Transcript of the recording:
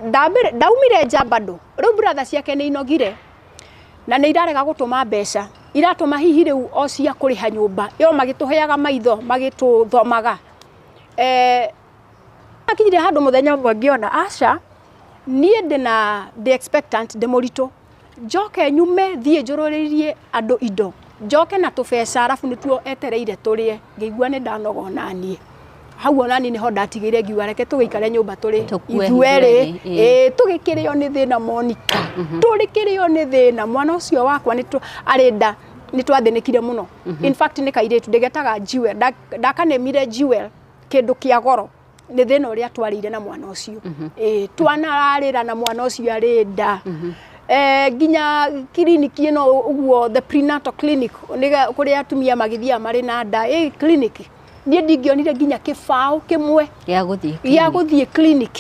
ndaumire nja bado riu brother ciake ni inogire na ni irarega gutuma mbeca iratuma hihi riu o cia kuriha nyumba yo magituheaga maitho magituthomaga akinyire handu muthenya umwe ngiona aca nie ndina the expectant demorito njoke nyume thie njururirie andu indo njoke na tubeca arafu nituo etereire turie ngigua ni ndanoga nanie hau onani niho ndatigire ngiuga reke tugikare nyumba turi ithueri tugikirio ni thina Monica turikirio ni thina mwana ucio wakwa arenda nitwathinikire muno in fact ni kairitu ndigetaga Jewel ndakanemire Jewel kindu kia goro ni thina uria twarire na mwana ucio twanararira na mwana ucio arenda ginya clinic ino uguo the prenatal clinic niga kuria atumia magithia mari na nda clinic nie ndingionire ginya kibao kimwe ya guthii clinic